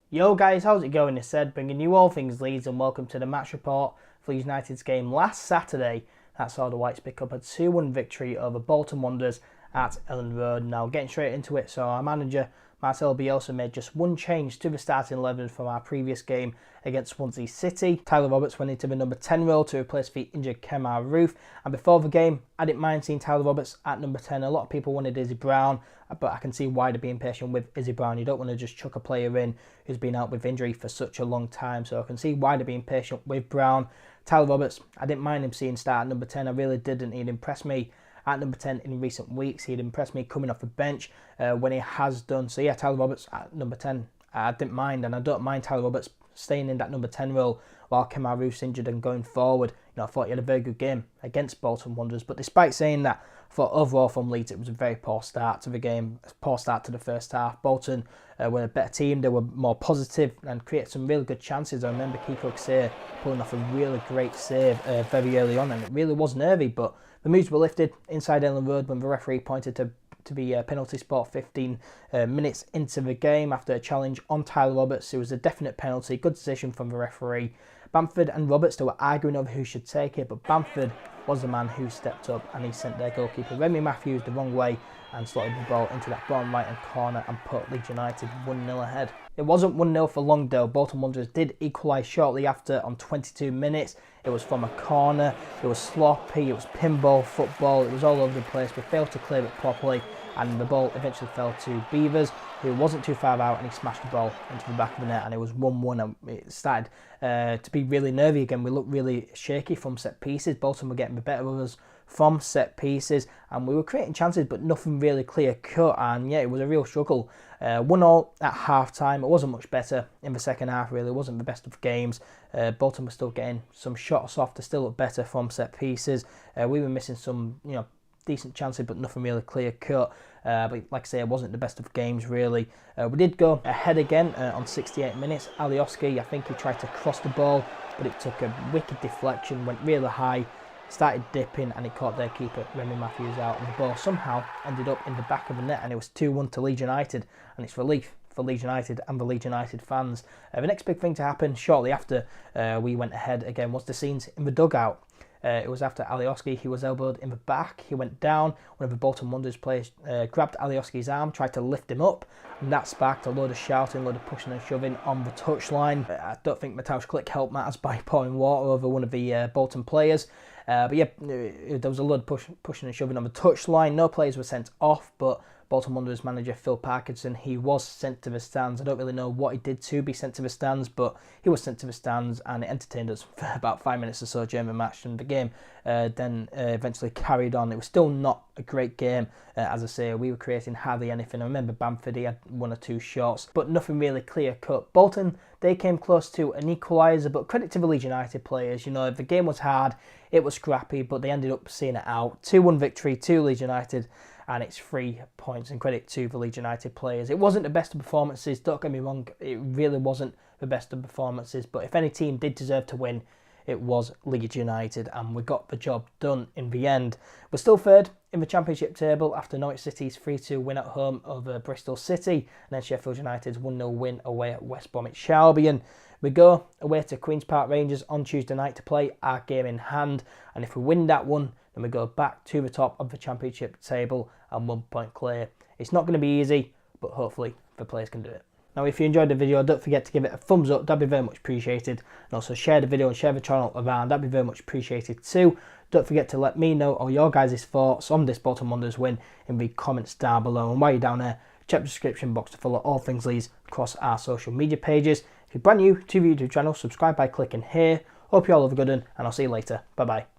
Yo guys, how's it going? It's Ed, bringing you all things Leeds, and welcome to the match report for Leeds United's game last Saturday. That saw the Whites pick up a 2-1 victory over Bolton Wanderers at Elland Road. Now getting straight into it, so our manager Marcelo Bielsa made just one change to the starting 11 from our previous game against Swansea City. Tyler Roberts went into the number 10 role to replace the injured Kemar Roof, and before the game I didn't mind seeing Tyler Roberts at number 10. A lot of people wanted Izzy Brown, but I can see why they're being patient with Izzy Brown. You don't want to just chuck a player in who's been out with injury for such a long time, so I can see why they're being patient with Brown. Tyler Roberts, I didn't mind him seeing start at number 10, I really didn't. He'd impressed me at number 10 in recent weeks. He'd impressed me coming off the bench when he has done. So yeah, Tyler Roberts at number 10, I didn't mind, and I don't mind Tyler Roberts staying in that number 10 role while Kemar Roof's injured and going forward. You know, I thought he had a very good game against Bolton Wanderers, but despite saying that, I thought overall from Leeds it was a very poor start to the game, a poor start to the first half. Bolton were a better team, they were more positive and created some really good chances. I remember Kiko Xer pulling off a really great save very early on, and it really was nervy, but the moves were lifted inside Elland Road when the referee pointed to be a penalty spot 15 minutes into the game after a challenge on Tyler Roberts. It was a definite penalty, good decision from the referee. Bamford and Roberts, they were arguing over who should take it, but Bamford was the man who stepped up and he sent their goalkeeper Remy Matthews the wrong way and slotted the ball into that bottom right hand corner and put Leeds United 1-0 ahead. It wasn't 1-0 for long though. Bolton Wanderers did equalise shortly after on 22 minutes. It was from a corner, it was sloppy, it was pinball football, it was all over the place. We failed to clear it properly and the ball eventually fell to Beavers, who wasn't too far out, and he smashed the ball into the back of the net, and it was 1-1, and it started to be really nervy again. We looked really shaky from set pieces. Bolton were getting the better of us from set pieces, and we were creating chances but nothing really clear cut, and yeah, it was a real struggle. 1-1 at half time. It wasn't much better in the second half really. It wasn't the best of games. Bolton were still getting some shots off, they still looked better from set pieces. We were missing some, decent chances but nothing really clear cut. But like I say, it wasn't the best of games really. We did go ahead again on 68 minutes. Alioski, I think he tried to cross the ball, but it took a wicked deflection, went really high, started dipping, and it caught their keeper Remy Matthews out, and the ball somehow ended up in the back of the net, and it was 2-1 to Leeds United, and it's relief for Leeds United and the Leeds United fans. The next big thing to happen shortly after we went ahead again was the scenes in the dugout. It was after Alioski, he was elbowed in the back, he went down, one of the Bolton Wanderers players grabbed Alioski's arm, tried to lift him up, and that sparked a load of shouting, a load of pushing and shoving on the touchline. I don't think Mateusz Klich helped matters by pouring water over one of the Bolton players. But yeah, there was a lot of pushing and shoving on the touchline. No players were sent off, but Bolton Wanderers manager Phil Parkinson, he was sent to the stands. I don't really know what he did to be sent to the stands, but he was sent to the stands, and it entertained us for about 5 minutes or so during the match, and the game then eventually carried on. It was still not a great game. As I say, we were creating hardly anything. I remember Bamford, he had 1 or 2 shots, but nothing really clear cut. Bolton, they came close to an equaliser, but credit to the Leeds United players. The game was hard, it was scrappy, but they ended up seeing it out. 2-1 victory to Leeds United, and it's 3 points, and credit to the Leeds United players. It wasn't the best of performances, don't get me wrong, it really wasn't the best of performances, but if any team did deserve to win, it was Leeds United, and we got the job done in the end. We're still third in the Championship table after Norwich City's 3-2 win at home over Bristol City, and then Sheffield United's 1-0 win away at West Bromwich Albion. We go away to Queen's Park Rangers on Tuesday night to play our game in hand, and if we win that one, then we go back to the top of the Championship table and 1 point clear. It's not going to be easy, but hopefully the players can do it. Now, if you enjoyed the video, don't forget to give it a thumbs up, that'd be very much appreciated. And also share the video and share the channel around, that'd be very much appreciated too. Don't forget to let me know all your guys' thoughts on this Bolton Wanderers win in the comments down below. And while you're down there, check the description box to follow all things Leeds across our social media pages. If you're brand new to the YouTube channel, subscribe by clicking here. Hope you all have a good one, and I'll see you later. Bye bye.